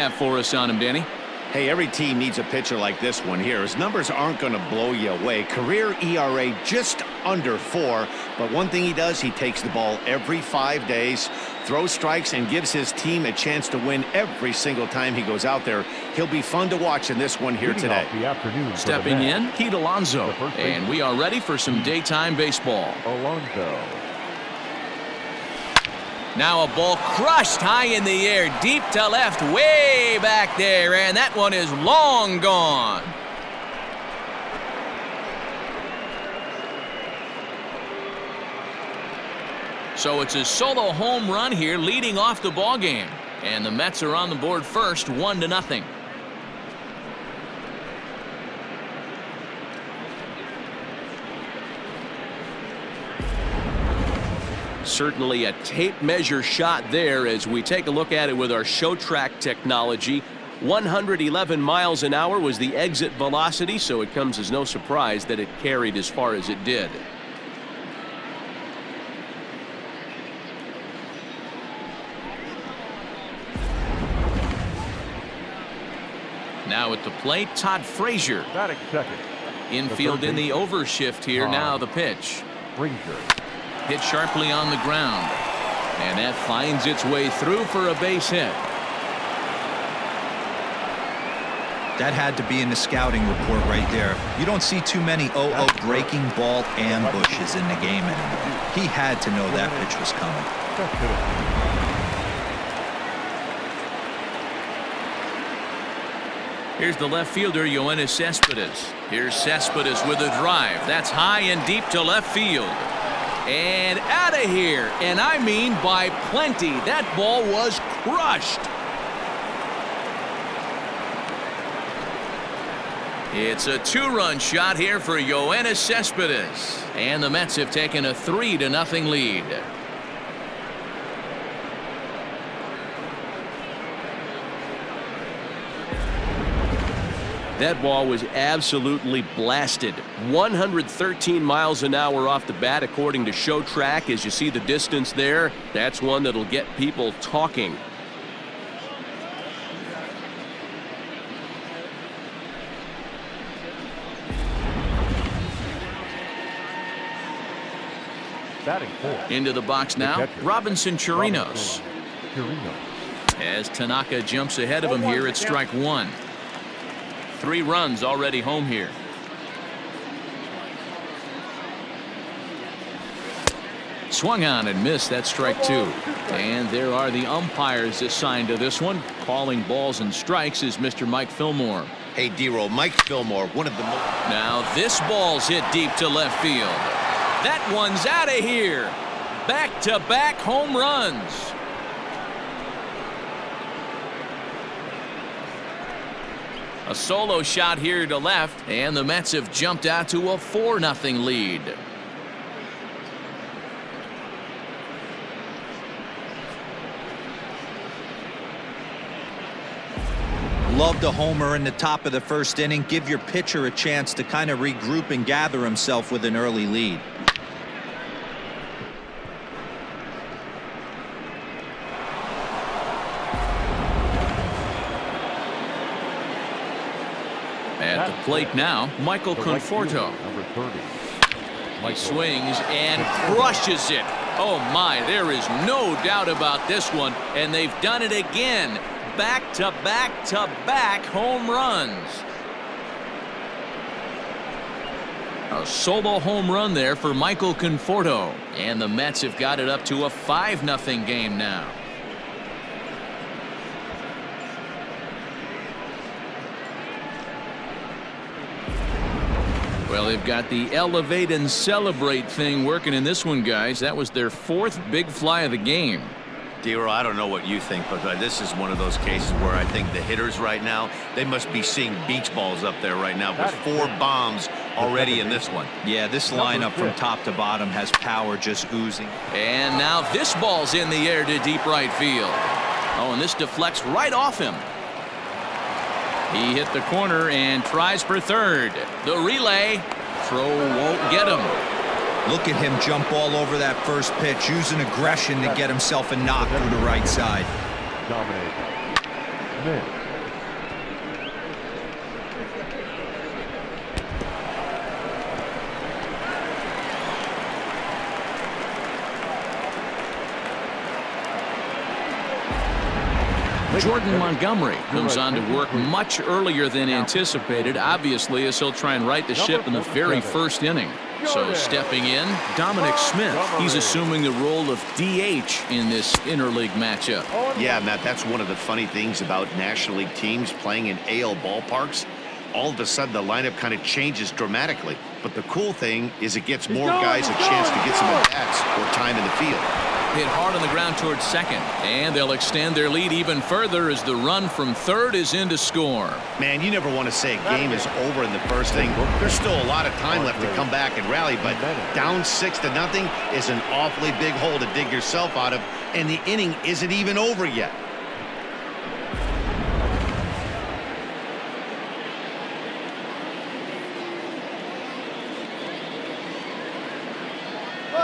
Have for us on him, Danny. Hey, every team needs a pitcher like this one here. His numbers aren't going to blow you away. Career ERA just under 4. But one thing he does, he takes the ball every 5 days, throws strikes, and gives his team a chance to win every single time he goes out there. He'll be fun to watch in this one here today. Stepping in, Pete Alonso. And we are ready for some daytime baseball. Alonso. Now a ball crushed high in the air, deep to left, way back there, and that one is long gone. So it's a solo home run here, leading off the ball game, and the Mets are on the board first, 1-0. Certainly a tape measure shot there as we take a look at it with our show track technology. 111 miles an hour was the exit velocity, so it comes as no surprise that it carried as far as it did. Now at the plate, Todd Frazier. Batting second. Infield in the overshift here. Now the pitch. Frazier. Hit sharply on the ground, and that finds its way through for a base hit. That had to be in the scouting report right there. You don't see too many 0-0 breaking ball ambushes in the game anymore. He had to know that pitch was coming. Here's the left fielder, Yoenis Cespedes. Here's Cespedes with a drive. That's high and deep to left field. And out of here, and I mean by plenty. That ball was crushed. It's a 2-run shot here for Yoenis Cespedes, and the Mets have taken a 3-0 lead. That ball was absolutely blasted. 113 miles an hour off the bat, according to Show Track. As you see the distance there, that's one that'll get people talking. Batting fourth. Into the box now, Robinson Chirinos. As Tanaka jumps ahead of him here at strike one. 3 runs already home here. Swung on and missed. That's strike 2. And there are the umpires assigned to this one. Calling balls and strikes is Mr. Mike Fillmore. Hey, D-Roll, Mike Fillmore, one of the most... Now this ball's hit deep to left field. That one's out of here. Back-to-back home runs. A solo shot here to left, and the Mets have jumped out to a 4-0 lead. Loved a homer in the top of the first inning. Give your pitcher a chance to kind of regroup and gather himself with an early lead. At the plate now, Michael Conforto. Number 30. He swings and crushes it. Oh my, there is no doubt about this one, and they've done it again. Back-to-back-to-back home runs. A solo home run there for Michael Conforto, and the Mets have got it up to a 5-0 game now. Well, they've got the elevate and celebrate thing working in this one, guys. That was their 4th big fly of the game. D-Roll, I don't know what you think, but this is one of those cases where I think the hitters right now, they must be seeing beach balls up there right now with 4 bombs already in this one. Yeah, this lineup from top to bottom has power just oozing. And now this ball's in the air to deep right field. Oh, and this deflects right off him. He hit the corner and tries for third. The relay. Throw won't get him. Look at him jump all over that first pitch, using aggression to get himself a knock through the right side. Dominated. Smith. Jordan Montgomery comes on to work much earlier than anticipated, obviously, as he'll try and right the ship in the very first inning. So stepping in, Dominic Smith. He's assuming the role of DH in this interleague matchup. Yeah, Matt, that's one of the funny things about National League teams playing in AL ballparks. All of a sudden, the lineup kind of changes dramatically. But the cool thing is it gets more guys a chance to get some at-bats or time in the field. Hit hard on the ground towards second, and they'll extend their lead even further as the run from third is in to score. Man, you never want to say a game is over in the first inning. There's still a lot of time left to come back and rally, but down 6-0 is an awfully big hole to dig yourself out of, and the inning isn't even over yet.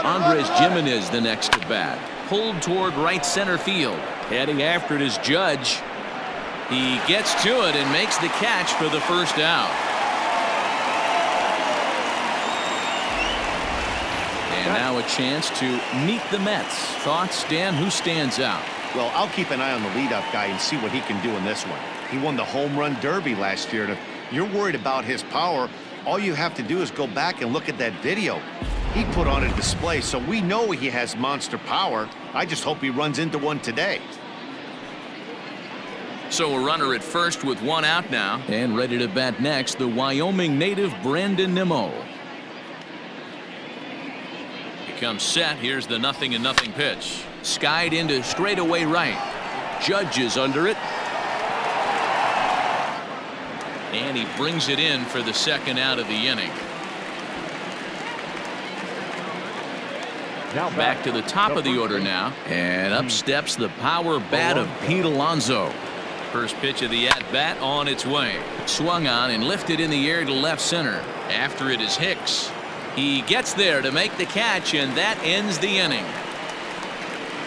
Andres Gimenez the next to bat. Pulled toward right center field. Heading after it is Judge. He gets to it and makes the catch for the first out. And now a chance to meet the Mets. Thoughts, Dan? Who stands out? Well, I'll keep an eye on the leadoff guy and see what he can do in this one. He won the home run derby last year. And if you're worried about his power, all you have to do is go back and look at that video. He put on a display, so we know he has monster power. I just hope he runs into one today. So a runner at first with one out now. And ready to bat next, the Wyoming native Brandon Nimmo. He comes set. Here's the 0-0 pitch. Skied into straightaway right. Judge is under it. And he brings it in for the second out of the inning. Back to the top of the order now. And up steps the power bat of Pete Alonso. First pitch of the at-bat on its way. Swung on and lifted in the air to left center. After it is Hicks. He gets there to make the catch, and that ends the inning.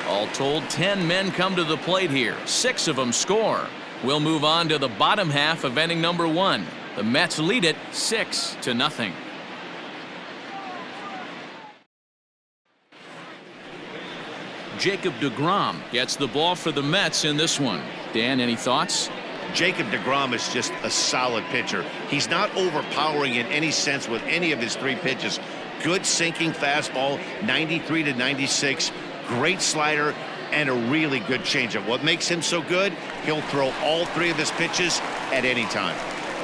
All told, 10 men come to the plate here. 6 of them score. We'll move on to the bottom half of inning number 1. The Mets lead it 6-0. Jacob deGrom gets the ball for the Mets in this one. Dan, any thoughts? Jacob deGrom is just a solid pitcher. He's not overpowering in any sense with any of his 3 pitches. Good sinking fastball, 93 to 96, great slider, and a really good changeup. What makes him so good? He'll throw all 3 of his pitches at any time.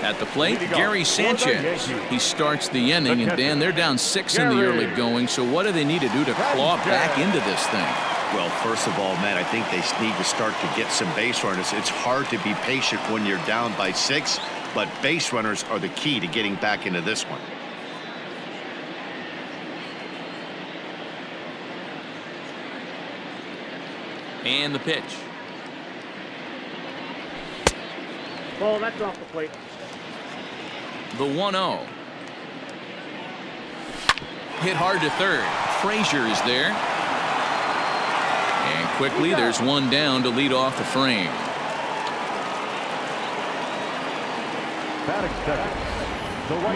At the plate, Gary Sanchez. He starts the inning, and Dan, they're down 6 in the early going, so what do they need to do to claw back into this thing? Well, first of all, Matt, I think they need to start to get some base runners. It's hard to be patient when you're down by 6, but base runners are the key to getting back into this one. And the pitch. Ball, that's off the plate. The 1-0. Hit hard to third. Frazier is there. And quickly, there's one down to lead off the frame.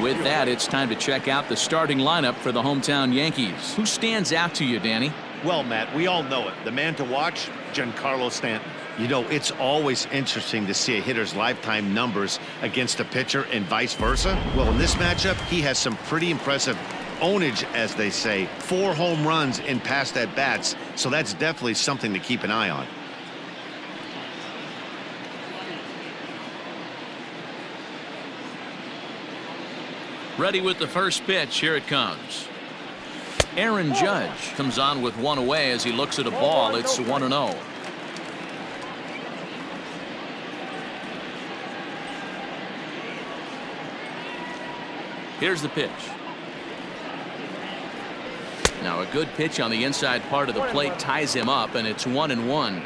With that, it's time to check out the starting lineup for the hometown Yankees. Who stands out to you, Danny? Well, Matt, we all know it. The man to watch, Giancarlo Stanton. You know, it's always interesting to see a hitter's lifetime numbers against a pitcher and vice versa. Well, in this matchup, he has some pretty impressive ownage, as they say. 4 home runs in past at-bats, so that's definitely something to keep an eye on. Ready with the first pitch. Here it comes. Aaron Judge comes on with one away as he looks at a ball. It's 1-0. Here's the pitch. Now a good pitch on the inside part of the plate ties him up, and it's 1-1.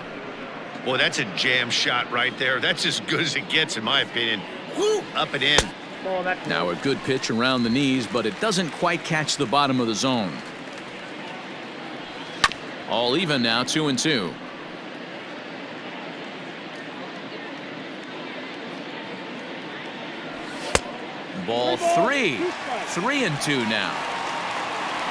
Boy, that's a jam shot right there. That's as good as it gets, in my opinion. Woo! Up and in. Now a good pitch around the knees, but it doesn't quite catch the bottom of the zone. All even now, 2-2. Ball 3. 3-2 now.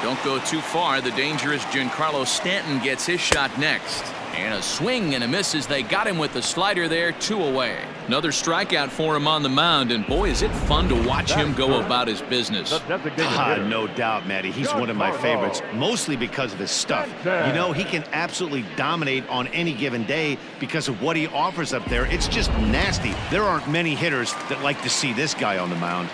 Don't go too far. The dangerous Giancarlo Stanton gets his shot next. And a swing and a miss as they got him with the slider there, 2 away. Another strikeout for him on the mound, and boy, is it fun to watch him go about his business. No doubt, Matty. He's one of my favorites, mostly because of his stuff. You know, he can absolutely dominate on any given day because of what he offers up there. It's just nasty. There aren't many hitters that like to see this guy on the mound.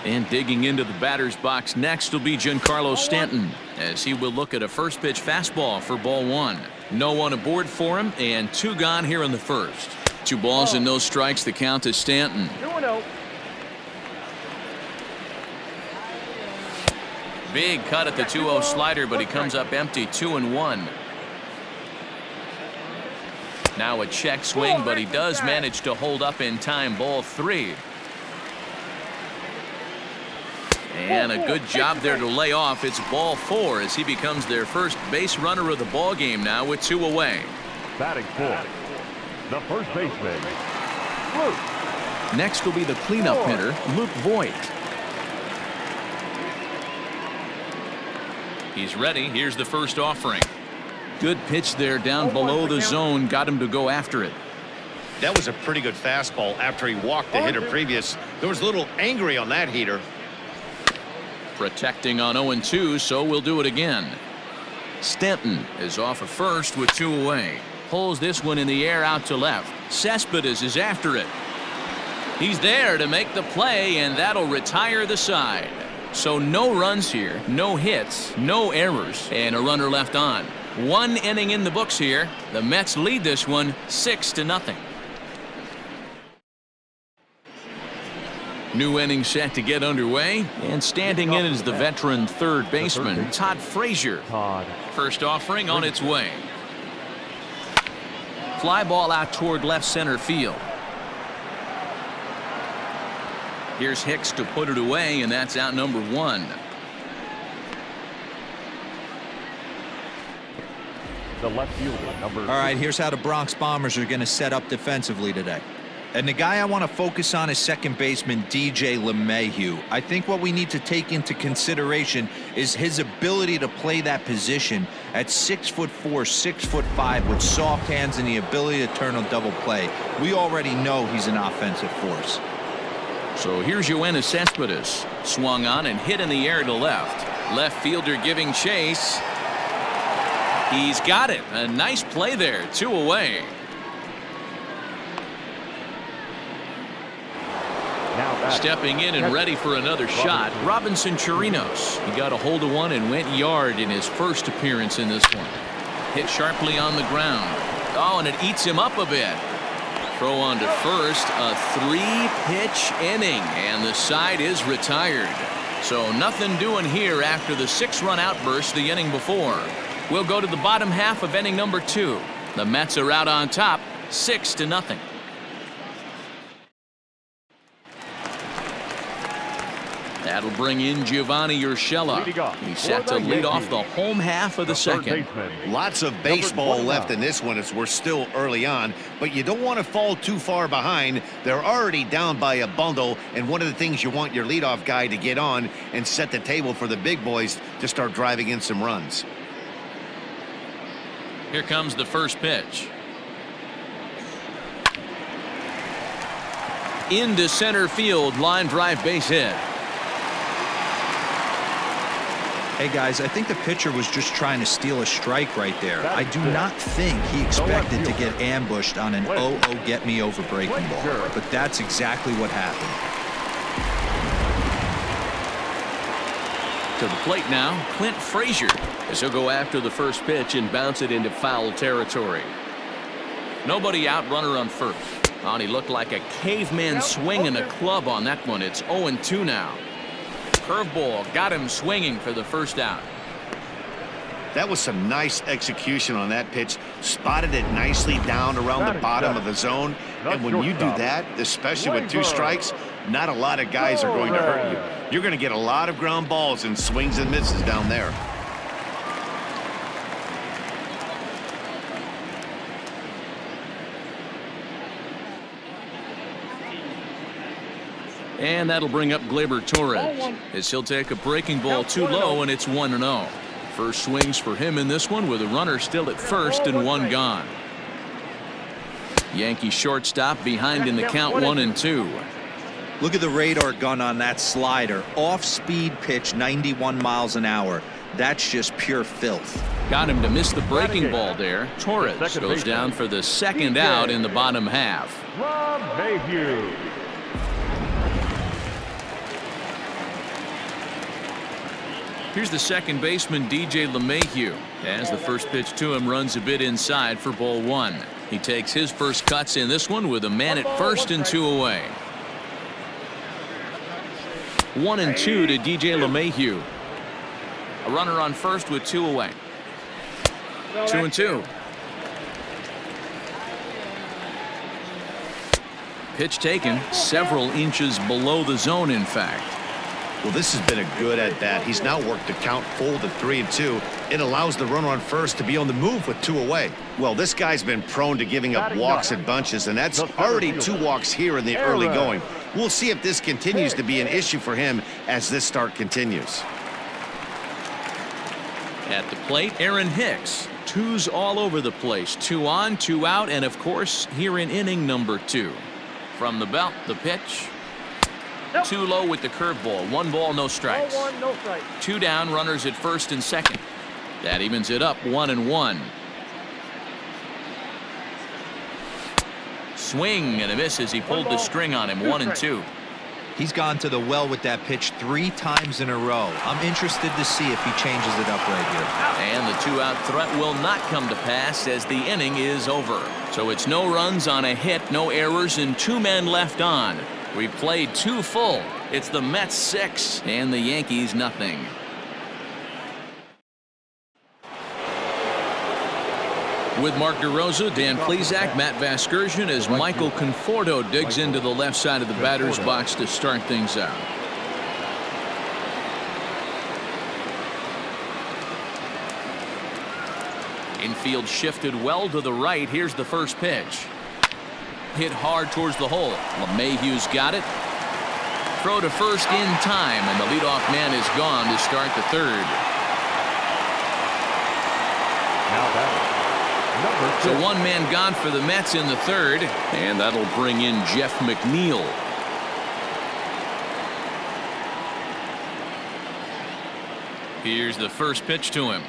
And digging into the batter's box next will be Giancarlo Stanton, as he will look at a first pitch fastball for ball 1. No one aboard for him, and 2 gone here in the first. 2 balls and no strikes. The count to Stanton. 2-0. Big cut at the 2-0 slider, but he comes up empty. 2-1. Now a check swing, but he does manage to hold up in time. Ball 3. And a good job there to lay off. It's ball 4 as he becomes their first base runner of the ball game now with 2 away. Batting 4th, the first baseman, Luke. Next will be the cleanup hitter, Luke Voigt. He's ready. Here's the first offering. Good pitch there down below the zone. Got him to go after it. That was a pretty good fastball after he walked the hitter previous. There was a little angry on that heater. Protecting on 0-2, so we'll do it again. Stanton is off of first with 2 away. Pulls this one in the air out to left. Cespedes is after it. He's there to make the play, and that'll retire the side. So no runs here, no hits, no errors, and a runner left on. 1 inning in the books here. The Mets lead this one 6-0. New inning set to get underway, and standing in is the veteran third baseman, Todd Frazier. First offering on its way. Fly ball out toward left center field. Here's Hicks to put it away, and that's out number 1. The left fielder, number 2. All right, here's how the Bronx Bombers are going to set up defensively today. And the guy I want to focus on is second baseman DJ LeMahieu. I think what we need to take into consideration is his ability to play that position at 6'4", 6'5", with soft hands and the ability to turn a double play. We already know he's an offensive force. So here's Yoenis Cespedes. Swung on and hit in the air to left. Left fielder giving chase. He's got it. A nice play there. 2 away. Stepping in and ready for another shot, Robinson Chirinos. He got a hold of one and went yard in his first appearance in this one. Hit sharply on the ground. Oh, and it eats him up a bit. Throw on to first. A 3-pitch inning, and the side is retired. So nothing doing here after the 6-run outburst the inning before. We'll go to the bottom half of inning number 2. The Mets are out on top, 6-0. That'll bring in Giovanni Urshela. He's set to lead off the home half of the second. Lots of baseball left in this one as we're still early on, but you don't want to fall too far behind. They're already down by a bundle, and one of the things you want your leadoff guy to get on and set the table for the big boys to start driving in some runs. Here comes the first pitch. Into center field, line drive, base hit. Hey guys, I think the pitcher was just trying to steal a strike right there. I do not think he expected to get ambushed on an 0-0 get me over breaking ball, but that's exactly what happened. To the plate now, Clint Frazier, as he'll go after the first pitch and bounce it into foul territory. Nobody out, runner on first. Oh, and he looked like a caveman swinging a club on that one. It's 0-2 now. Curveball got him swinging for the first out. That was some nice execution on that pitch. Spotted it nicely down around the bottom of the zone. And when you do that, especially with 2 strikes, not a lot of guys are going to hurt you. You're going to get a lot of ground balls and swings and misses down there. And that'll bring up Gleyber Torres as he'll take a breaking ball too low, and it's 1-0. First swings for him in this one with a runner still at first and one gone. Yankee shortstop behind in the count 1-2. Look at the radar gun on that slider. Off-speed pitch, 91 miles an hour. That's just pure filth. Got him to miss the breaking ball there. Torres goes down for the second out in the bottom half. LeMahieu. Here's the second baseman, DJ LeMahieu. As the first pitch to him runs a bit inside for ball one. He takes his first cuts in this one with a man at first and 2 away. 1-2 to DJ LeMahieu. A runner on first with 2 away. 2-2. Pitch taken several inches below the zone, in fact. Well, this has been a good at bat. He's now worked the count full to 3-2. It allows the runner on first to be on the move with 2 away. Well, this guy's been prone to giving up walks in bunches, and that's already 2 walks here in the early going. We'll see if this continues to be an issue for him as this start continues. At the plate, Aaron Hicks. 2s all over the place. 2 on, 2 out, and of course, here in inning number 2. From the belt, the pitch. Too low with the curveball. 1 ball, no strikes. 2 down, runners at first and second. That evens it up, 1-1. Swing and a miss as he pulled the string on him. 1-2. He's gone to the well with that pitch 3 times in a row. I'm interested to see if he changes it up right here. And the 2-out threat will not come to pass as the inning is over. So it's no runs on a hit, no errors, and 2 men left on. We've played 2 full. It's the Mets 6 and the Yankees nothing. With Mark DeRosa, Dan Plesac, Matt Vasgersian as Michael Conforto digs into the left side of the batter's box to start things out. Infield shifted well to the right. Here's the first pitch. Hit hard towards the hole. LeMahieu's got it. Throw to first in time, and the leadoff man is gone to start the third. Now batting, number 6. So 1 man gone for the Mets in the third, and that'll bring in Jeff McNeil. Here's the first pitch to him.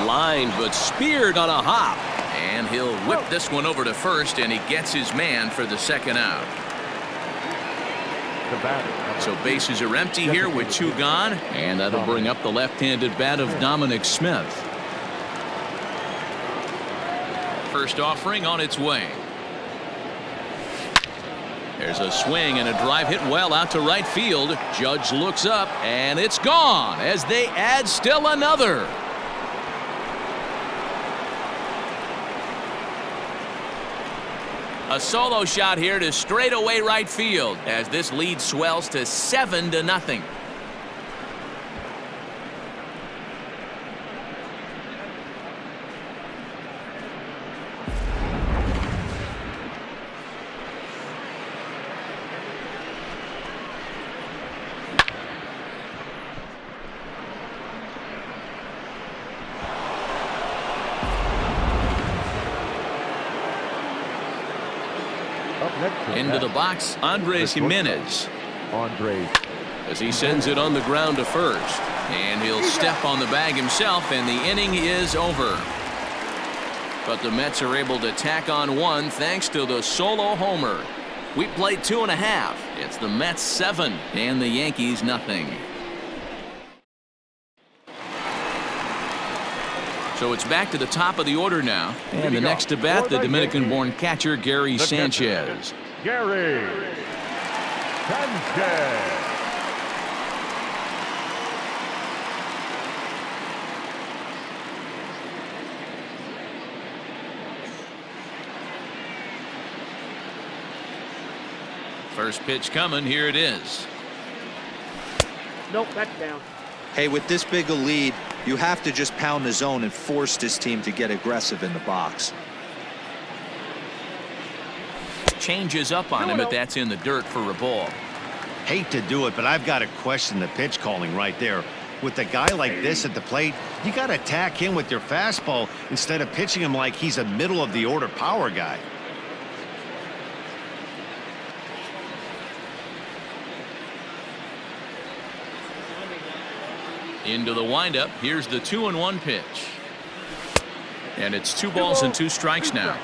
Line, but speared on a hop. And he'll whip this one over to first, and he gets his man for the second out. The batter. So bases are empty here with 2 gone, and that'll bring up the left-handed bat of Dominic Smith. First offering on its way. There's a swing and a drive hit well out to right field. Judge looks up, and it's gone as they add still another. A solo shot here to straightaway right field as this lead swells to 7-0. Into the box, Andres Jimenez. Andres. As he sends it on the ground to first. And he'll step on the bag himself, and the inning is over. But the Mets are able to tack on 1 thanks to the solo homer. We played 2.5. It's the Mets 7 and the Yankees nothing. So it's back to the top of the order now. And the next to bat, the Dominican-born catcher, Gary Sanchez. Gary Sanchez. First pitch coming. Here it is. Nope, that's down. Hey, with this big a lead, you have to just pound the zone and force this team to get aggressive in the box. Changes up on him, but that's in the dirt for a ball. Hate to do it, but I've got to question the pitch calling right there. With a guy like this at the plate, you got to attack him with your fastball instead of pitching him like he's a middle of the order power guy. Into the windup. Here's the 2-1 pitch. And it's 2 balls and 2 strikes now.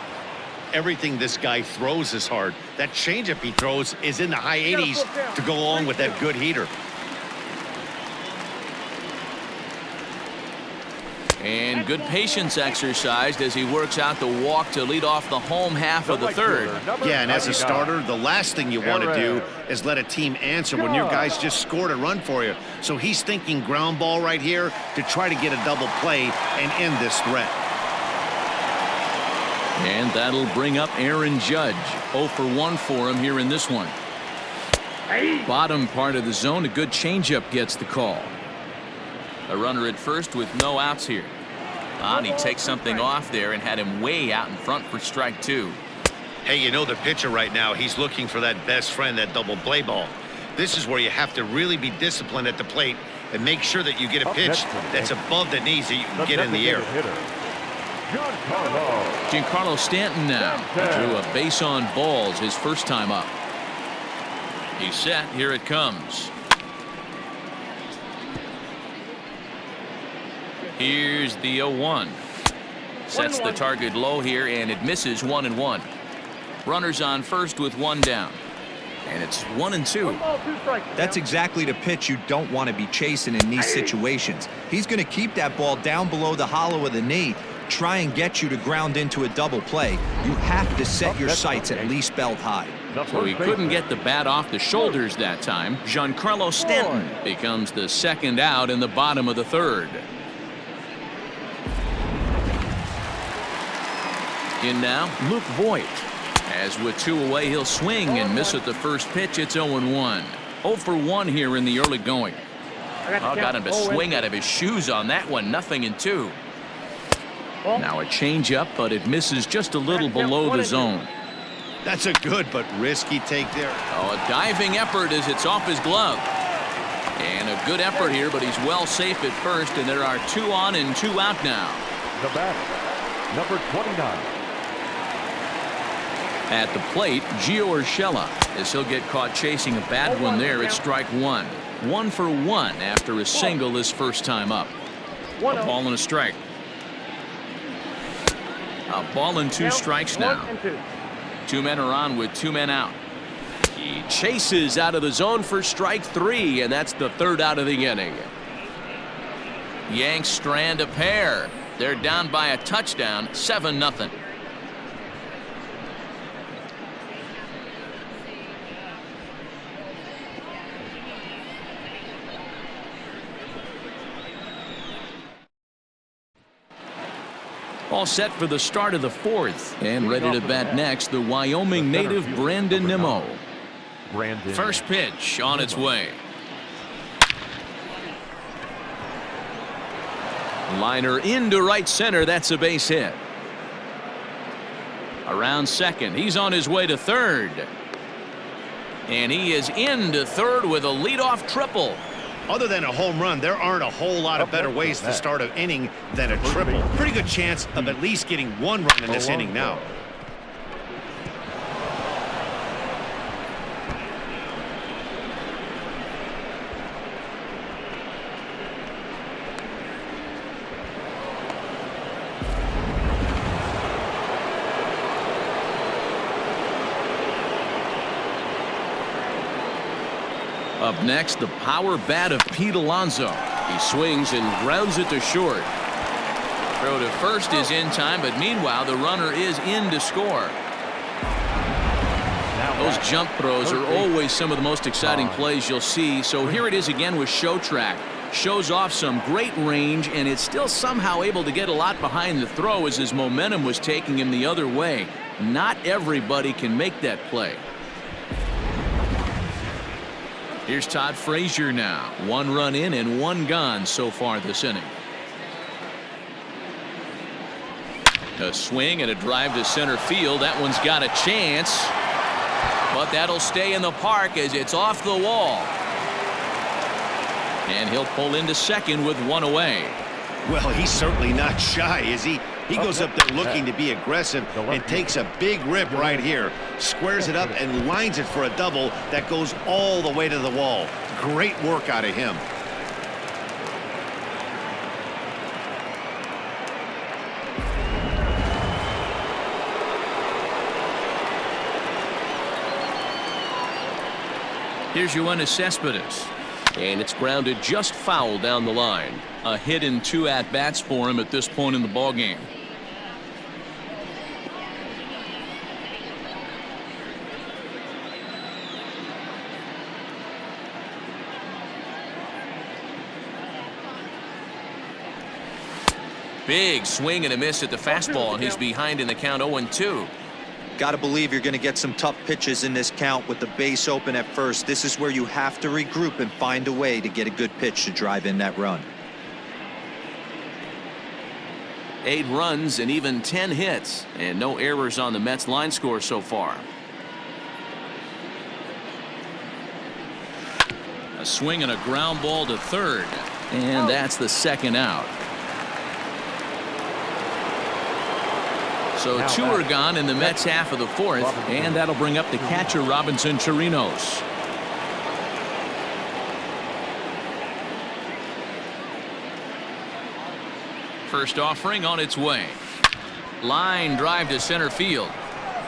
Everything this guy throws is hard. That changeup he throws is in the high 80s to go along with that good heater. And good patience exercised as he works out the walk to lead off the home half of the third. Yeah, and as a starter, the last thing you want to do is let a team answer when your guys just scored a run for you. So he's thinking ground ball right here to try to get a double play and end this threat. And that'll bring up Aaron Judge. 0 for 1 for him here in this one. Bottom part of the zone, a good changeup gets the call. A runner at first with no outs here. And he takes something off there and had him way out in front for strike 2. Hey, you know the pitcher right now, he's looking for that best friend, that double play ball. This is where you have to really be disciplined at the plate and make sure that you get a pitch that's above the knees that you can get in the air. Giancarlo Stanton now drew a base on balls his first time up. He's set. Here it comes. Here's the 0-1. Sets the target low here, and it misses 1-1. Runners on first with 1 down. And it's 1-2. That's exactly the pitch you don't want to be chasing in these situations. He's going to keep that ball down below the hollow of the knee, try and get you to ground into a double play. You have to set your sights at least belt high. So he couldn't get the bat off the shoulders that time. Giancarlo Stanton becomes the second out in the bottom of the third. In now, Luke Voigt. As with 2 away, he'll swing and miss at the first pitch. It's 0-1. 0 for 1 here in the early going. Got him to swing out of his shoes on that one. 0-2. Now a changeup, but it misses just a little below the zone. That's a good but risky take there. Oh, a diving effort as it's off his glove. And a good effort here, but he's well safe at first, and there are 2 on and 2 out now. The batter, number 29. At the plate, Gio Urshela, as he'll get caught chasing a bad one there at strike 1. 1 for 1 after a single his first time up. A ball and a strike. A ball and 2 strikes now. 2 men are on with 2 men out. He chases out of the zone for strike 3, and that's the third out of the inning. Yanks strand a pair. They're down by a touchdown, 7-0. All set for the start of the fourth, and ready to bat next, the Wyoming native Brandon Nimmo. First pitch on its way. Liner into right center. That's a base hit. Around second. He's on his way to third. And he is into third with a leadoff triple. Other than a home run, there aren't a whole lot of better ways to start an inning than a triple. Pretty good chance of at least getting 1 run in this inning now. Up next, the power bat of Pete Alonso. He swings and grounds it to short. Throw to first is in time, but meanwhile the runner is in to score. Those jump throws are always some of the most exciting plays you'll see. So here it is again with Show Track. Shows off some great range, and it's still somehow able to get a lot behind the throw as his momentum was taking him the other way. Not everybody can make that play. Here's Todd Frazier now. 1 run in and 1 gone so far this inning. A swing and a drive to center field. That one's got a chance. But that'll stay in the park as it's off the wall. And he'll pull into second with one away. Well, he's certainly not shy, is he? He goes up there looking to be aggressive and takes a big rip right here. Squares it up and lines it for a double that goes all the way to the wall. Great work out of him. Here's Yoenis Cespedes. And it's grounded just foul down the line. A hit and 2 at-bats for him at this point in the ballgame. Big swing and a miss at the fastball, and he's behind in the count 0-2. Got to believe you're going to get some tough pitches in this count with the base open at first. This is where you have to regroup and find a way to get a good pitch to drive in that run. 8 runs and even 10 hits, and no errors on the Mets line score so far. A swing and a ground ball to third, and that's the second out. So 2 are gone in the Mets half of the 4th, and that'll bring up the catcher Robinson Chirinos. First offering on its way. Line drive to center field,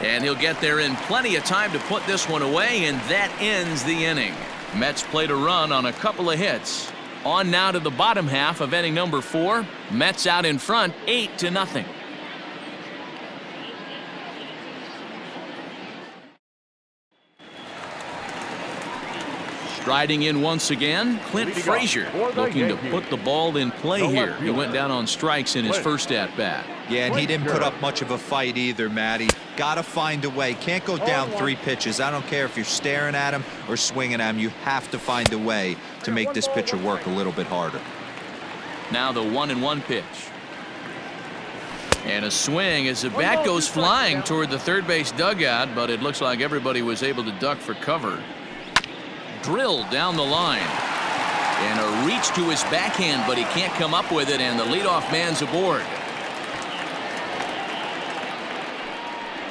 and he'll get there in plenty of time to put this one away, and that ends the inning. Mets played a run on a couple of hits. On now to the bottom half of inning number 4. Mets out in front 8-0. Striding in once again, Clint Frazier, looking to put the ball in play here. He went down on strikes in his first at-bat. Yeah, and he didn't put up much of a fight either, Matty. Got to find a way. Can't go down 3 pitches. I don't care if you're staring at him or swinging at him. You have to find a way to make this pitcher work a little bit harder. Now the 1-1 pitch. And a swing as the bat goes flying toward the third base dugout, but it looks like everybody was able to duck for cover. Drilled down the line, and a reach to his backhand, but he can't come up with it, and the leadoff man's aboard.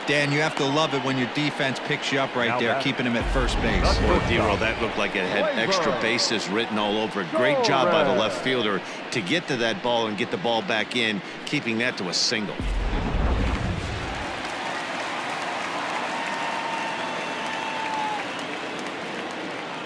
Dan, you have to love it when your defense picks you up right there, keeping him at first base. Boy, D-Roll, that looked like it had extra bases written all over it. Great job by the left fielder to get to that ball and get the ball back in, keeping that to a single.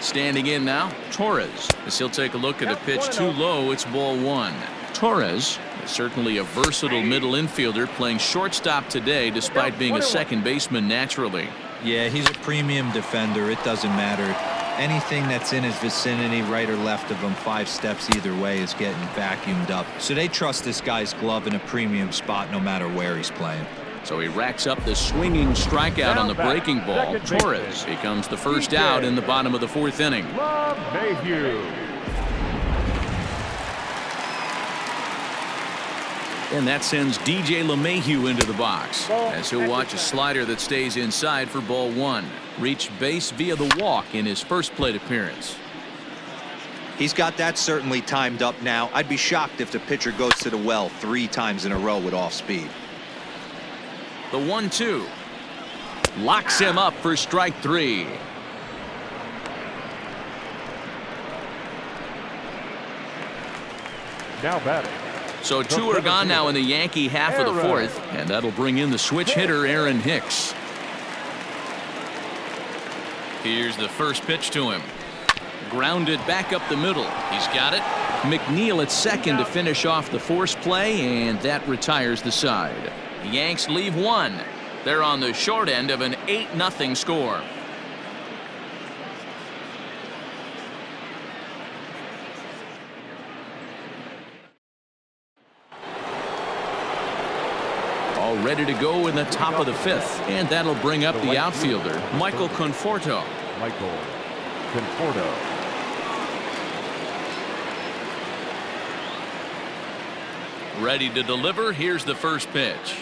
Standing in now, Torres, as he'll take a look at a pitch too low. It's ball 1. Torres is certainly a versatile middle infielder, playing shortstop today despite being a second baseman naturally. Yeah, he's a premium defender. It doesn't matter. Anything that's in his vicinity, right or left of him, 5 steps either way, is getting vacuumed up. So they trust this guy's glove in a premium spot no matter where he's playing. So he racks up the swinging strikeout on the breaking ball. Torres becomes the first out in the bottom of the 4th inning. And that sends DJ LeMahieu into the box, as he'll watch a slider that stays inside for ball 1. Reached base via the walk in his first plate appearance. He's got that certainly timed up now. I'd be shocked if the pitcher goes to the well 3 times in a row with off speed. The 1-2 locks him up for strike 3. Now batting. So 2 are gone now in the Yankee half of the 4th, and that'll bring in the switch hitter Aaron Hicks. Here's the first pitch to him. Grounded back up the middle. He's got it. McNeil at second to finish off the force play, and that retires the side. The Yanks leave 1. They're on the short end of an 8-0 score. All ready to go in the top of the 5th, and that'll bring up the outfielder, Michael Conforto. Michael Conforto. Ready to deliver. Here's the first pitch.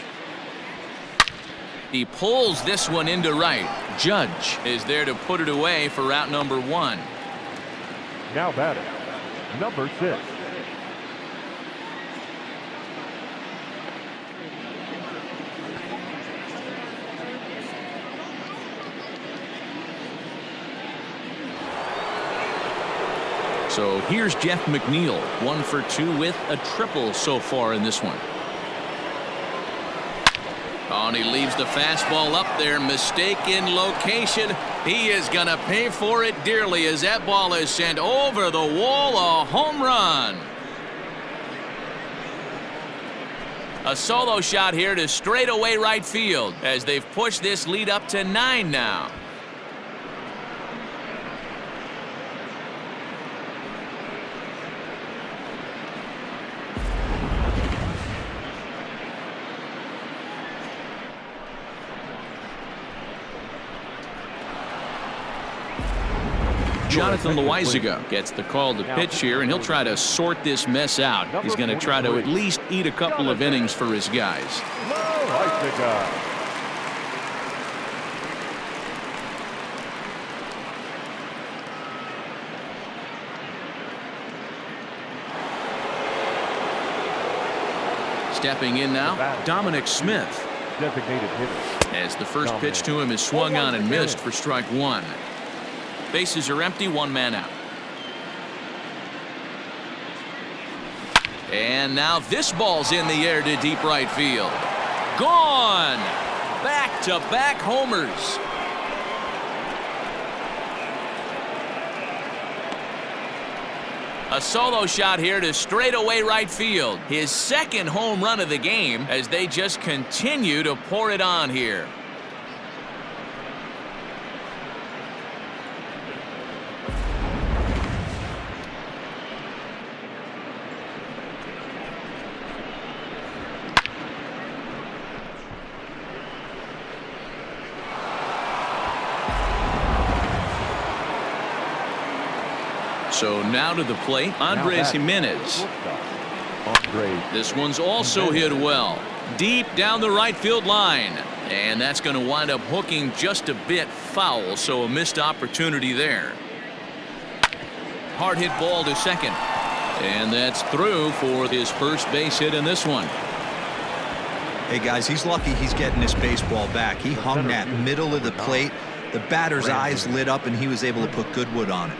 He pulls this one into right. Judge is there to put it away for out number 1. Now batting, number 6. So here's Jeff McNeil, 1 for 2 with a triple so far in this one. Oh, and he leaves the fastball up there. Mistaken location. He is going to pay for it dearly as that ball is sent over the wall. A home run. A solo shot here to straightaway right field as they've pushed this lead up to 9 now. Jonathan Loizaga gets the call to pitch here, and he'll try to sort this mess out. He's going to try to at least eat a couple of innings for his guys. Loizaga. Stepping in now, Dominic Smith. Designated hitter. As the first pitch to him is swung on and missed for strike 1. Bases are empty, 1 man out. And now this ball's in the air to deep right field. Gone! Back-to-back homers. A solo shot here to straightaway right field. His second home run of the game as they just continue to pour it on here. So now to the plate, Andres Jimenez. This one's also hit well. Deep down the right field line. And that's going to wind up hooking just a bit foul, so a missed opportunity there. Hard hit ball to second. And that's through for his first base hit in this one. Hey, guys, he's lucky he's getting this baseball back. He hung that middle of the plate. The batter's eyes lit up, and he was able to put good wood on it.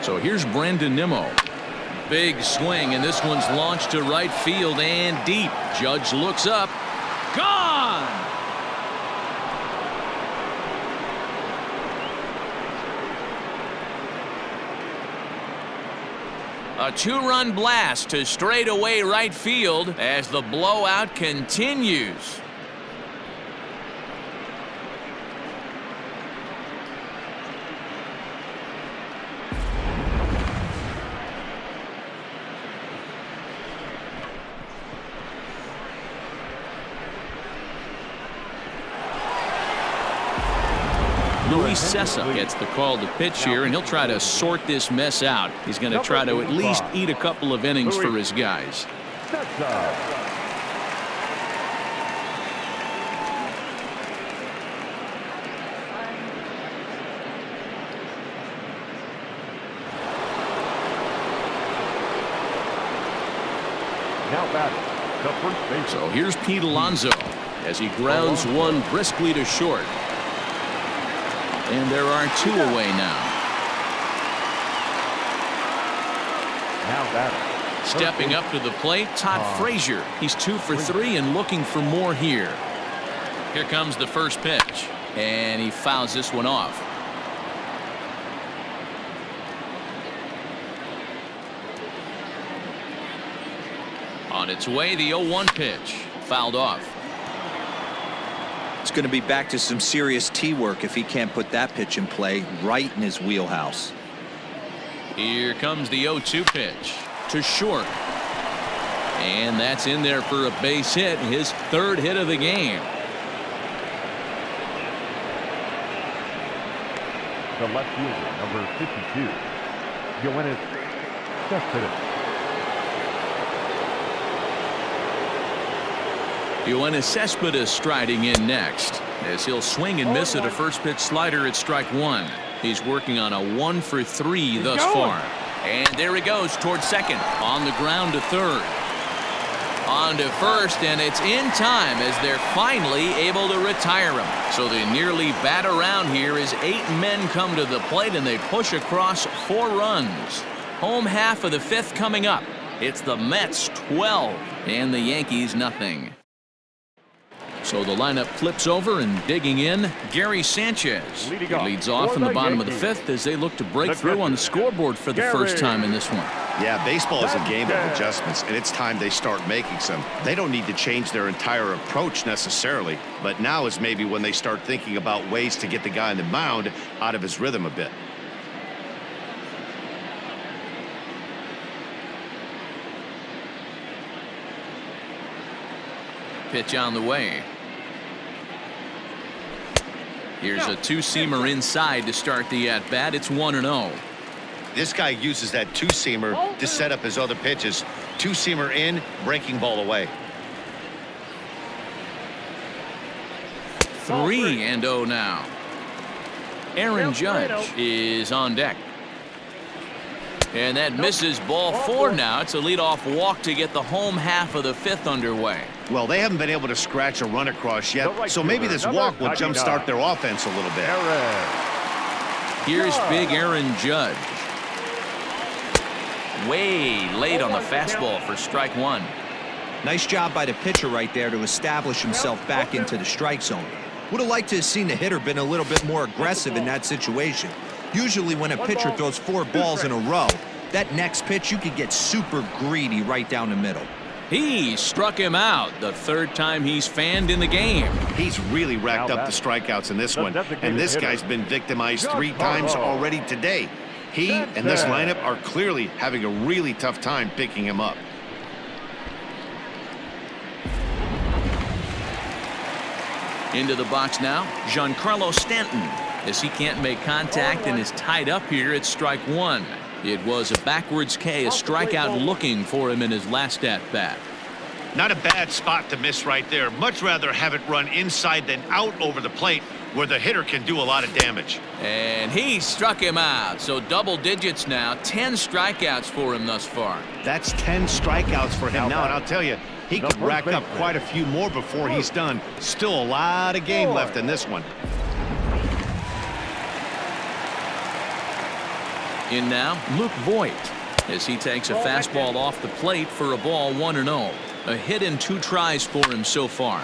So here's Brandon Nimmo. Big swing, and this one's launched to right field and deep. Judge looks up. Gone! A 2-run blast to straightaway right field as the blowout continues. Luis Cessa gets the call to pitch here, and he'll try to sort this mess out. He's going to try to at least eat a couple of innings for his guys. Now batting, the first base. So here's Pete Alonso as he grounds one briskly to short. And there are 2 away now. Now batting. Stepping up to the plate, Todd Frazier. He's 2 for 3 and looking for more here. Here comes the first pitch. And he fouls this one off. On its way, the 0-1 pitch. Fouled off. It's going to be back to some serious tee work if he can't put that pitch in play right in his wheelhouse. Here comes the 0-2 pitch to short. And that's in there for a base hit, his 3rd hit of the game. The left fielder, number 52. Yoenis Cespedes. Yoenis Cespedes striding in next as he'll swing and miss at a first pitch slider at strike one. He's working on a 1-for-3 thus far. And there he goes towards second. On the ground to third. On to first, and it's in time as they're finally able to retire him. So they nearly bat around here as 8 men come to the plate and they push across 4 runs. Home half of the 5th coming up. It's the Mets 12 and the Yankees nothing. So the lineup flips over and digging in, Gary Sanchez. He leads off in the bottom of the 5th as they look to break through on the scoreboard for the first time in this one. Yeah, baseball is a game of adjustments, and it's time they start making some. They don't need to change their entire approach necessarily, but now is maybe when they start thinking about ways to get the guy on the mound out of his rhythm a bit. Pitch on the way. Here's a two-seamer inside to start the at-bat. It's 1-0. This guy uses that two-seamer to set up his other pitches. Two-seamer in, breaking ball away. 3-0 now. Aaron Judge is on deck. And that misses ball 4 now. It's a leadoff walk to get the home half of the 5th underway. Well, they haven't been able to scratch a run across yet, so maybe this walk will jumpstart their offense a little bit. Here's big Aaron Judge. Way late on the fastball for strike one. Nice job by the pitcher right there to establish himself back into the strike zone. Would have liked to have seen the hitter been a little bit more aggressive in that situation. Usually when a pitcher throws 4 balls in a row, that next pitch you could get super greedy right down the middle. He struck him out the 3rd time he's fanned in the game. He's really racked up the strikeouts in this one, and this guy's been victimized 3 times already today. He and this lineup are clearly having a really tough time picking him up. Into the box now, Giancarlo Stanton, as he can't make contact and is tied up here at strike one. It was a backwards K, a strikeout looking for him in his last at-bat. Not a bad spot to miss right there. Much rather have it run inside than out over the plate where the hitter can do a lot of damage. And he struck him out. So double digits now, 10 strikeouts for him thus far. That's 10 strikeouts for him now, and I'll tell you, he could rack up quite a few more before he's done. Still a lot of game left in this one. In now, Luke Voigt, as he takes a fastball off the plate for a ball 1-0. A hit in 2 tries for him so far.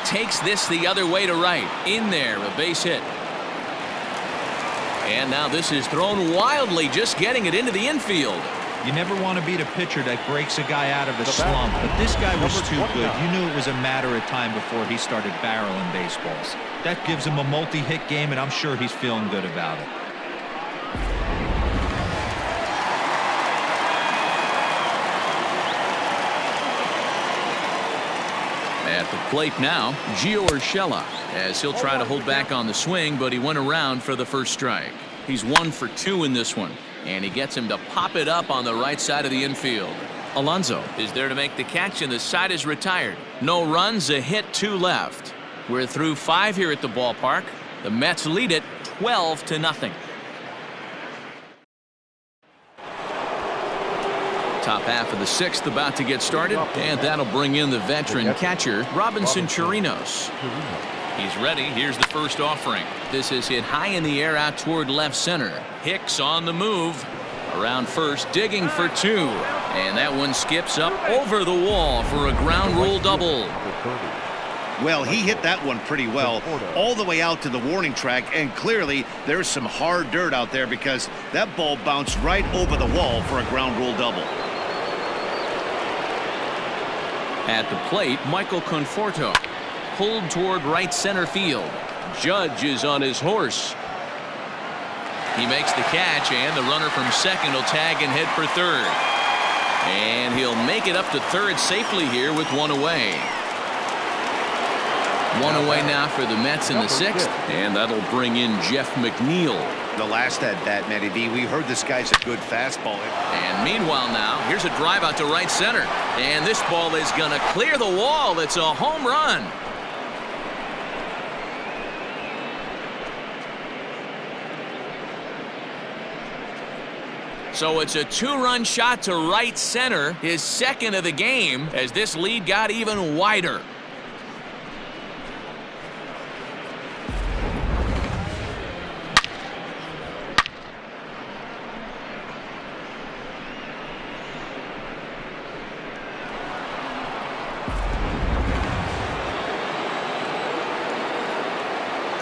Takes this the other way to right. In there, a base hit. And now this is thrown wildly, just getting it into the infield. You never want to be the pitcher that breaks a guy out of a slump, but this guy was too good. You knew it was a matter of time before he started barreling baseballs. That gives him a multi-hit game, and I'm sure he's feeling good about it. At the plate now, Gio Urshela, as he'll try to hold back on the swing, but he went around for the first strike. He's 1 for 2 in this one, and he gets him to pop it up on the right side of the infield. Alonso is there to make the catch, and the side is retired. No runs, a hit, 2 left. We're through 5 here at the ballpark. The Mets lead it 12-0. Top half of the 6th about to get started, and that'll bring in the veteran catcher, Robinson Chirinos. He's ready. Here's the first offering. This is hit high in the air out toward left center. Hicks on the move. Around first, digging for 2. And that one skips up over the wall for a ground rule double. Well, he hit that one pretty well, all the way out to the warning track, and clearly there's some hard dirt out there because that ball bounced right over the wall for a ground rule double. At the plate, Michael Conforto pulled toward right center field. Judge is on his horse. He makes the catch, and the runner from second will tag and head for third. And he'll make it up to third safely here with 1 away. 1 away now for the Mets in the 6th, and that'll bring in Jeff McNeil. The last at bat, Matty B, we heard this guy's a good fastball. And meanwhile now, here's a drive out to right center. And this ball is going to clear the wall. It's a home run. So it's a 2-run shot to right center, his second of the game, as this lead got even wider.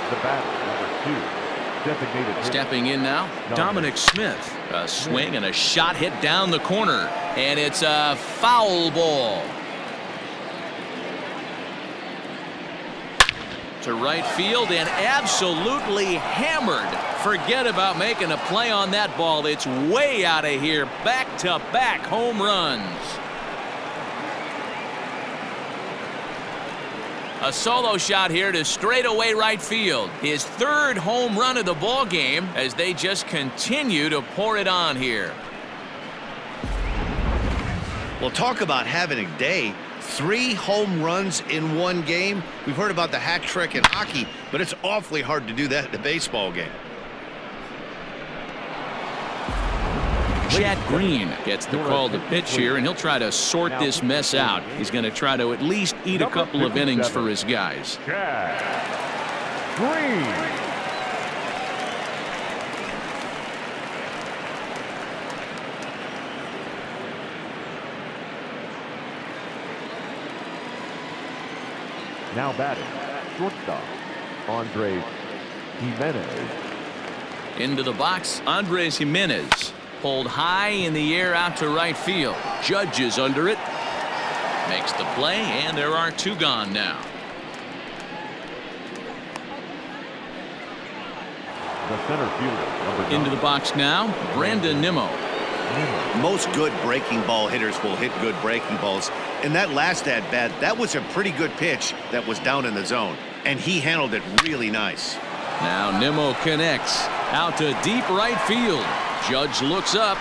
The bat, number 2. Designated hitter. Stepping in now, Dominic Smith. A swing and a shot hit down the corner. And it's a foul ball. To right field and absolutely hammered. Forget about making a play on that ball. It's way out of here. Back-to-back home runs. A solo shot here to straightaway right field. His third home run of the ball game as they just continue to pour it on here. Well, talk about having a day. 3 home runs in one game. We've heard about the hat trick in hockey, but it's awfully hard to do that in a baseball game. Chad Green gets the call to pitch here, and he'll try to sort this mess out. He's going to try to at least eat a couple of innings for his guys. Chad Green. Now batting, shortstop, Andres Jimenez. Into the box, Andres Jimenez. Pulled high in the air out to right field. Judge is under it. Makes the play, and there are 2 gone now. The center fielder, number 9. Into the box now, Brandon Nimmo. Most good breaking ball hitters will hit good breaking balls. In that last at bat, that was a pretty good pitch that was down in the zone, and he handled it really nice. Now Nimmo connects out to deep right field. Judge looks up,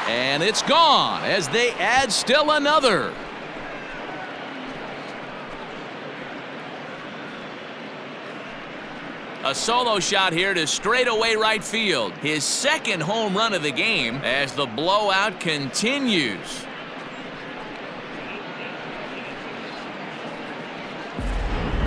and it's gone as they add still another. A solo shot here to straightaway right field. His second home run of the game as the blowout continues.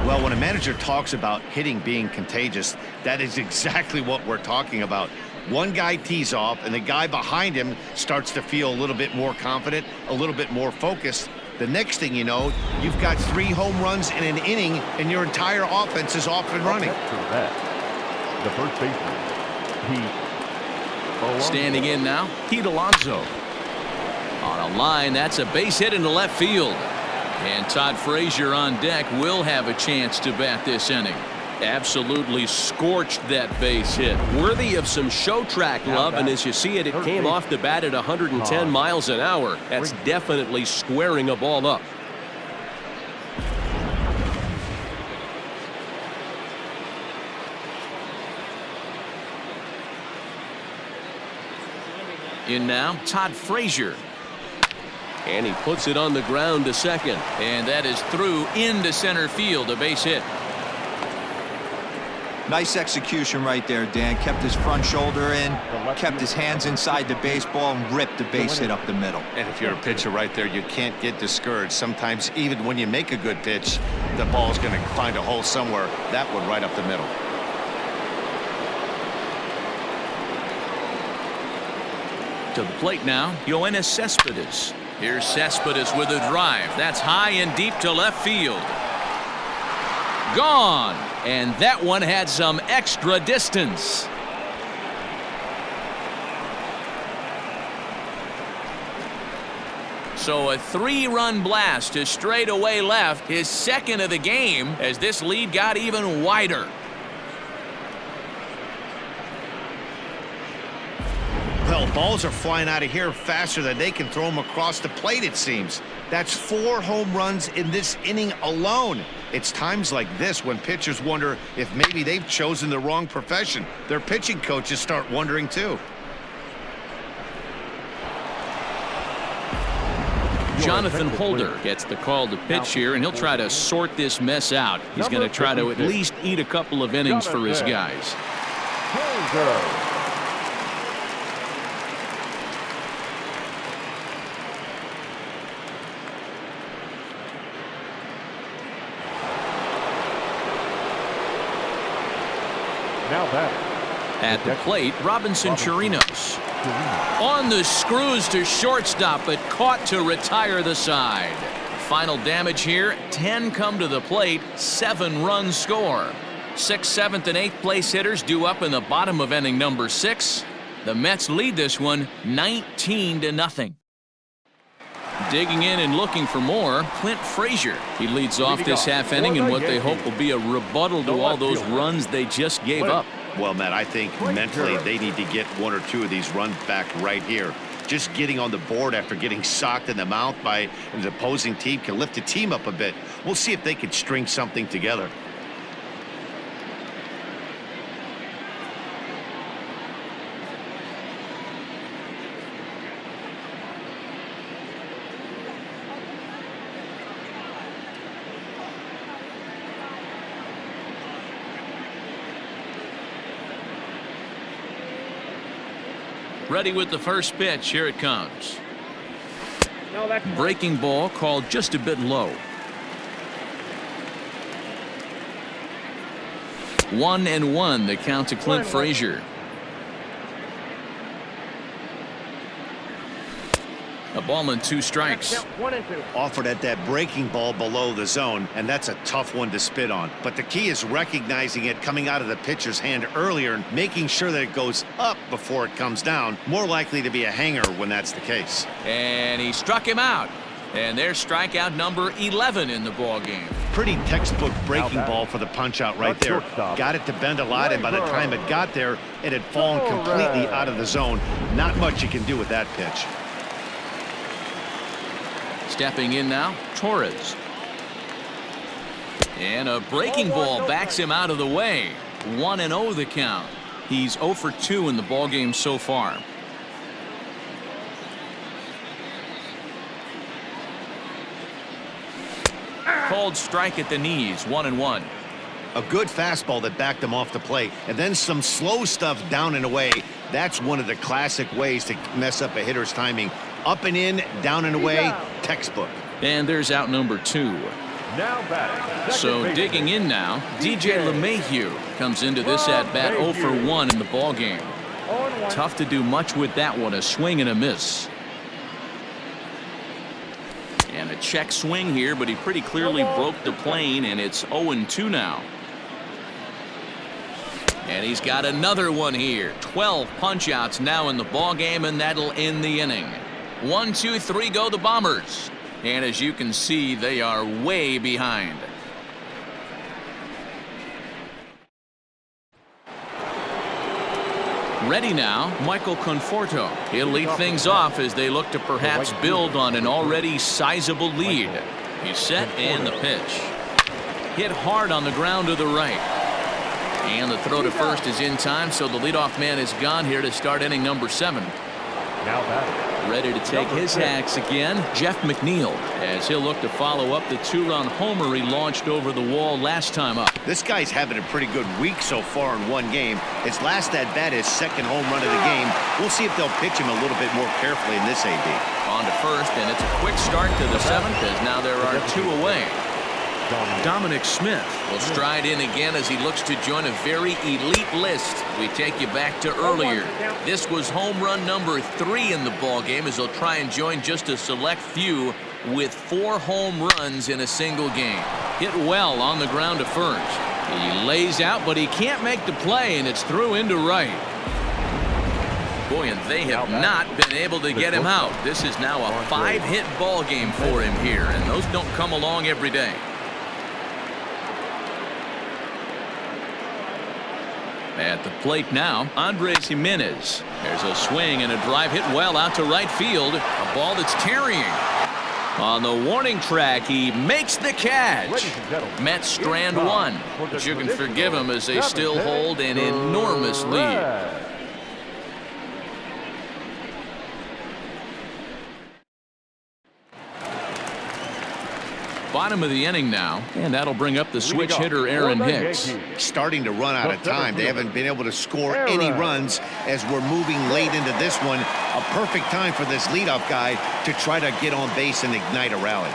Well, when a manager talks about hitting being contagious, that is exactly what we're talking about. One guy tees off, and the guy behind him starts to feel a little bit more confident, a little bit more focused. The next thing you know, you've got 3 home runs in an inning, and your entire offense is off and running. The first baseman, Pete Alonso. Standing in now, Pete Alonso. On a line, that's a base hit into left field. And Todd Frazier on deck will have a chance to bat this inning. Absolutely scorched that base hit. Worthy of some show track love, and as you see it, it came off the bat at 110 miles an hour. That's definitely squaring a ball up. In now, Todd Frazier. And he puts it on the ground to second. And that is through into center field, a base hit. Nice execution right there, Dan. Kept his front shoulder in, kept his hands inside the baseball, and ripped the base hit up the middle. And if you're a pitcher right there, you can't get discouraged. Sometimes even when you make a good pitch, the ball's going to find a hole somewhere. That one right up the middle. To the plate now, Yoenis Cespedes. Here's Cespedes with a drive. That's high and deep to left field. Gone. And that one had some extra distance. So a 3-run blast to straightaway left, his second of the game, as this lead got even wider. Well, balls are flying out of here faster than they can throw them across the plate, it seems. That's 4 home runs in this inning alone. It's times like this when pitchers wonder if maybe they've chosen the wrong profession. Their pitching coaches start wondering too. Jonathan Holder gets the call to pitch here, and he'll try to sort this mess out. He's going to try to at least eat a couple of innings for his guys. Now batting. At the plate, Robinson Chirinos. On the screws to shortstop, but caught to retire the side. Final damage here, 10 come to the plate, 7 runs score. 6th, 7th, and 8th place hitters due up in the bottom of inning number 6. The Mets lead this one 19-0. Digging in and looking for more, Clint Frazier. He leads off this half inning in what they hope will be a rebuttal to all those runs they just gave up. Well, Matt, I think mentally they need to get 1 or 2 of these runs back right here. Just getting on the board after getting socked in the mouth by the opposing team can lift the team up a bit. We'll see if they can string something together. Ready with the first pitch. Here it comes. No, that's Breaking ball called just a bit low. 1-1 the count to Clint Frazier. A ball and 2 strikes. 1-2. Offered at that breaking ball below the zone, and that's a tough one to spit on. But the key is recognizing it coming out of the pitcher's hand earlier and making sure that it goes up before it comes down. More likely to be a hanger when that's the case. And he struck him out. And there's strikeout number 11 in the ball game. Pretty textbook breaking ball for the punch out right there. Got it to bend a lot, and by the time it got there, it had fallen completely out of the zone. Not much you can do with that pitch. Stepping in now, Torres. And a breaking ball backs him out of the way. 1-0 the count. He's 0 for 2 in the ballgame so far. Called strike at the knees, 1-1. A good fastball that backed him off the plate, and then some slow stuff down and away. That's one of the classic ways to mess up a hitter's timing. Up and in, down and away, textbook. And there's out number 2. Now batting. So digging in now, DJ LeMahieu comes into this at bat 0 for 1 in the ball game. Tough to do much with that one, a swing and a miss. And a check swing here, but he pretty clearly broke the plane, and it's 0-2 now. And he's got another one here. 12 punch outs now in the ball game, and that'll end the inning. 1, 2, 3 go the Bombers. And as you can see, they are way behind. Ready now, Michael Conforto. He'll lead things off as they look to perhaps build on an already sizable lead. He's set and the pitch. Hit hard on the ground to the right. And the throw to first is in time, so the leadoff man is gone here to start inning number 7. Now batting. Ready to take his hacks again, Jeff McNeil, as he'll look to follow up the 2-run homer he launched over the wall last time up. This guy's having a pretty good week so far in one game. His last at bat is second home run of the game. We'll see if they'll pitch him a little bit more carefully in this AB. On to first, and it's a quick start to the 7th as now there are 2 away. Dominic Smith will stride in again as he looks to join a very elite list. We take you back to earlier. This was home run number 3 in the ball game as he'll try and join just a select few with 4 home runs in a single game. Hit well on the ground to first. He lays out, but he can't make the play, and it's through into right. Boy, and they have not been able to get him out. This is now a 5-hit ball game for him here, and those don't come along every day. At the plate now, Andres Jimenez. There's a swing and a drive hit well out to right field. A ball that's tarrying. On the warning track, he makes the catch. Ladies and gentlemen, Mets strand it's one, time for the but you can traditional forgive them as they still hold an enormous lead. Red. Bottom of the inning now, and that'll bring up the switch hitter Aaron Hicks. Starting to run out of time. They haven't been able to score any runs as we're moving late into this one. A perfect time for this leadoff guy to try to get on base and ignite a rally.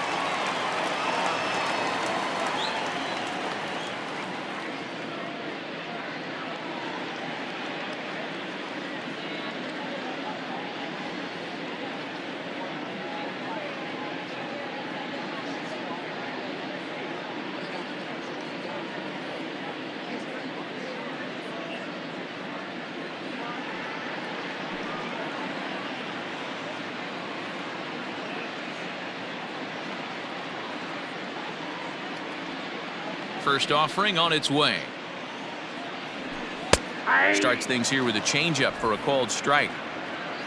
First offering on its way. Starts things here with a changeup for a called strike.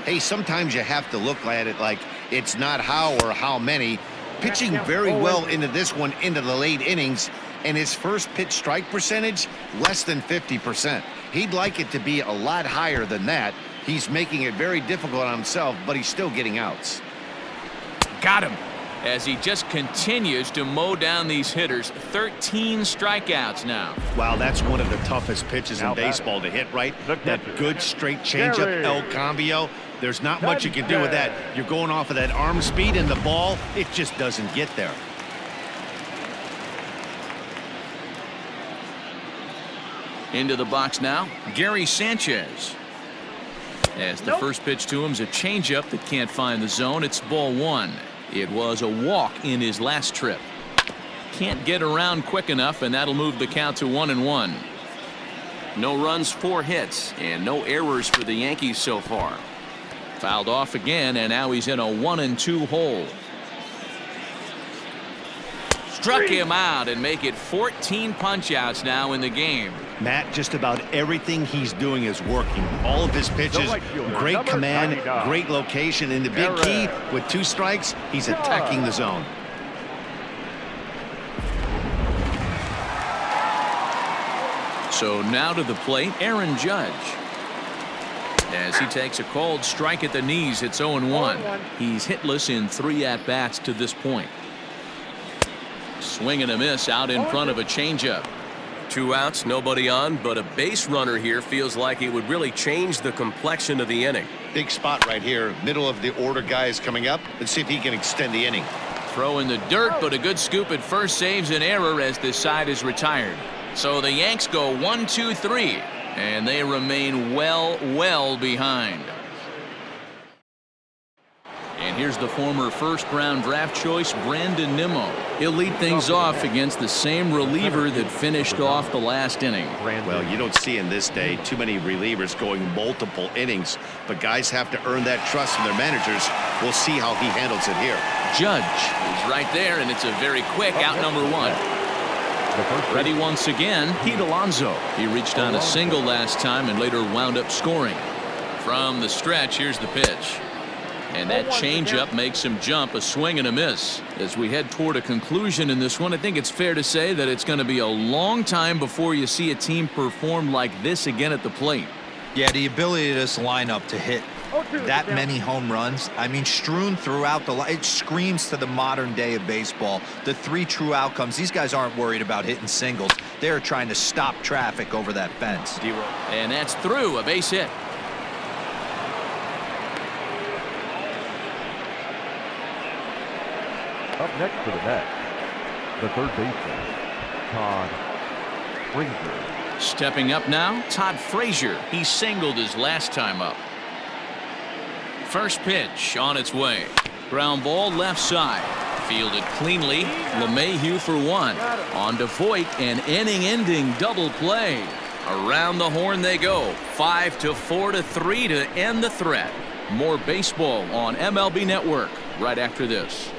Hey, sometimes you have to look at it like it's not how or how many. Pitching very well into this one into the late innings, and his first pitch strike percentage less than 50%. He'd like it to be a lot higher than that. He's making it very difficult on himself, but he's still getting outs. Got him. As he just continues to mow down these hitters. 13 strikeouts now. Wow, that's one of the toughest pitches in baseball to hit, right? That good straight changeup, El Cambio. There's not much you can do with that. You're going off of that arm speed, and the ball, it just doesn't get there. Into the box now, Gary Sanchez. As the first pitch to him is a changeup that can't find the zone. It's ball one. It was a walk in his last trip. Can't get around quick enough, and that'll move the count to 1-1. No runs, 4 hits, and no errors for the Yankees so far. Fouled off again, and now he's in a 1-2 hole. Struck him out and make it 14 punch-outs now in the game. Matt, just about everything he's doing is working. All of his pitches, great command, great location, and the big key, with 2 strikes, he's attacking the zone. So now to the plate, Aaron Judge. As he takes a called strike at the knees, it's 0-1. He's hitless in 3 at-bats to this point. Swing and a miss out in front of a changeup. 2 outs, nobody on, but a base runner here feels like it would really change the complexion of the inning. Big spot right here. Middle of the order guy is coming up. Let's see if he can extend the inning. Throw in the dirt, but a good scoop at first saves an error as this side is retired. So the Yanks go 1-2-3, and they remain well behind. And here's the former first-round draft choice, Brandon Nimmo. He'll lead things off against the same reliever that finished off the last inning. Well, you don't see in this day too many relievers going multiple innings, but guys have to earn that trust from their managers. We'll see how he handles it here. Judge is right there, and it's a very quick out number 1. Ready once again, Pete Alonso. He reached on a single last time and later wound up scoring. From the stretch, here's the pitch. And that changeup makes him jump, a swing and a miss. As we head toward a conclusion in this one, I think it's fair to say that it's going to be a long time before you see a team perform like this again at the plate. Yeah, the ability of this lineup to hit that many home runs, I mean, strewn throughout the it screams to the modern day of baseball. The 3 true outcomes. These guys aren't worried about hitting singles. They're trying to stop traffic over that fence. And that's through, a base hit. Up next for the Mets, the third baseman, Todd Frazier. Stepping up now, Todd Frazier. He singled his last time up. First pitch on its way. Ground ball left side. Fielded cleanly. LeMahieu for 1. On to Voit, an inning-ending double play. Around the horn they go. 5-4-3 to end the threat. More baseball on MLB Network right after this.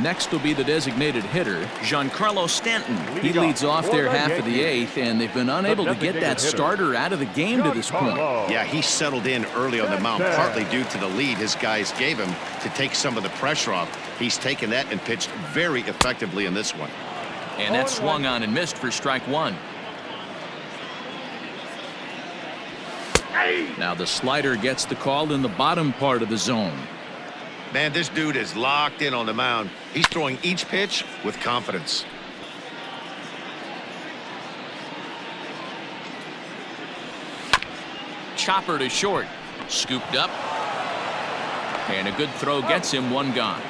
Next will be the designated hitter, Giancarlo Stanton. He leads off their half of the eighth, and they've been unable to get that starter out of the game to this point. Yeah, he settled in early on the mound, partly due to the lead his guys gave him to take some of the pressure off. He's taken that and pitched very effectively in this one. And that swung on and missed for strike one. Now the slider gets the call in the bottom part of the zone. Man, this dude is locked in on the mound. He's throwing each pitch with confidence. Chopper to short. Scooped up. And a good throw gets him one gone.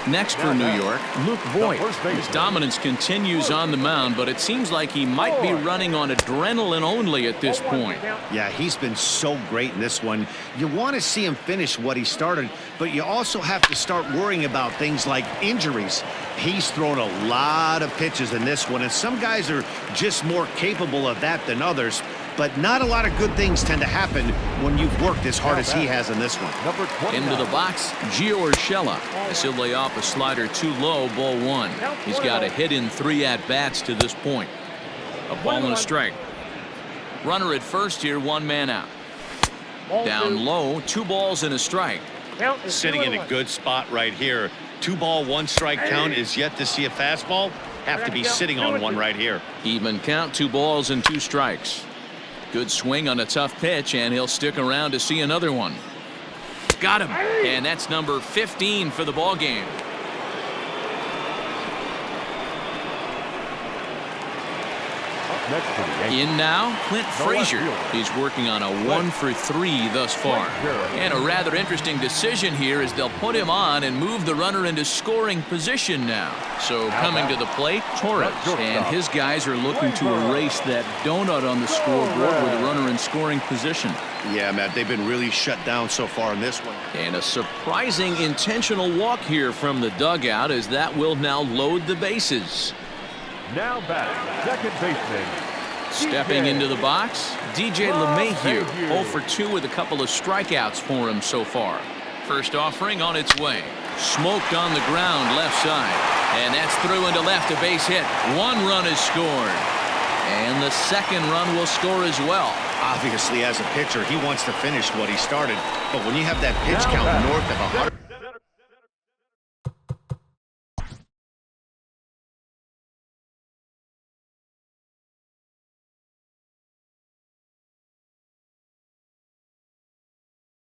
Next for New York, Luke Voigt. His dominance continues on the mound, but it seems like he might be running on adrenaline only at this point. Yeah, he's been so great in this one. You want to see him finish what he started, but you also have to start worrying about things like injuries. He's thrown a lot of pitches in this one, and some guys are just more capable of that than others. But not a lot of good things tend to happen when you've worked as hard as he has in this one. Into the box, Gio Urshela. As he'll lay off a slider too low, ball one. He's got a hit in 3 at-bats to this point. A ball and a strike. Runner at first here, 1 man out. Down low, 2 balls and a strike. Sitting in a good spot right here. 2 ball, 1 strike count is yet to see a fastball. Have to be sitting on one right here. Even count, 2 balls and 2 strikes. Good swing on a tough pitch, and he'll stick around to see another one. Got him, and that's number 15 for the ball game. In now, Clint Frazier. He's working on a 1-for-3 thus far. And a rather interesting decision here is they'll put him on and move the runner into scoring position now. So coming to the plate, Torres. And his guys are looking to erase that donut on the scoreboard with a runner in scoring position. Yeah, Matt, they've been really shut down so far in this one. And a surprising intentional walk here from the dugout, as that will now load the bases. Now batting, second baseman. Stepping into the box, DJ LeMahieu, 0 for 2 with a couple of strikeouts for him so far. First offering on its way. Smoked on the ground left side. And that's through into left, a base hit. 1 run is scored. And the second run will score as well. Obviously, as a pitcher, he wants to finish what he started. But when you have that pitch count north of 100.